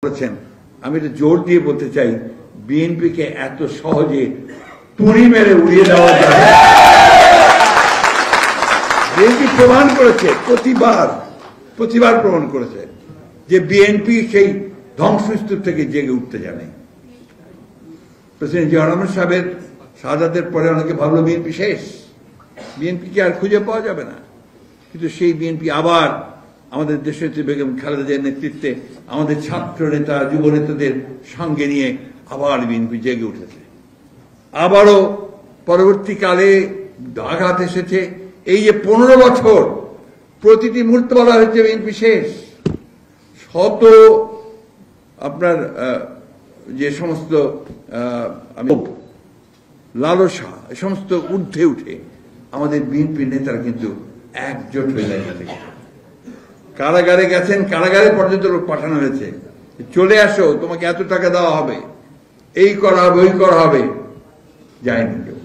করেছেন, আমি এটা জোর দিয়ে বলতে চাই, বিএনপিকে এত সহজে তুড়ি মেরে উড়িয়ে দেওয়া যায়। বিএনপি প্রমাণ করেছে, প্রতিবার প্রমাণ করেছে যে বিএনপি সেই ধ্বংসস্তূপ থেকে জেগে উঠতে জানে। প্রেসিডেন্ট জিয়া রহমান সাহেবের শাহাদাতের পরে অনেকে ভাবলো বিএনপি শেষ, বিএনপিকে আর খুঁজে পাওয়া যাবে না, কিন্তু সেই বিএনপি আবার আমাদের দেশনেত্রী বেগম খালেদা জিয়ার নেতৃত্বে আমাদের ছাত্র নেতা যুব নেতাদের সঙ্গে নিয়ে আবার বিএনপি জেগে উঠেছে। আবারও পরবর্তীকালে আঘাত এসেছে। এই যে 15 বছর প্রতিটি মুহূর্তে বলা হয়েছে বিএনপি শেষ, শত আপনার যে সমস্ত লালসা এ সমস্ত ঊর্ধ্বে উঠে আমাদের বিএনপি নেতারা কিন্তু একজোট হয়ে দাঁড়িয়ে, কারাগারে গেছেন, কারাগারে পর্যন্ত লোক পাঠানো হয়েছে, চলে আসো তোমাকে এত টাকা দেওয়া হবে, এই করা হবে ওই করা হবে, যায়নি কেউ।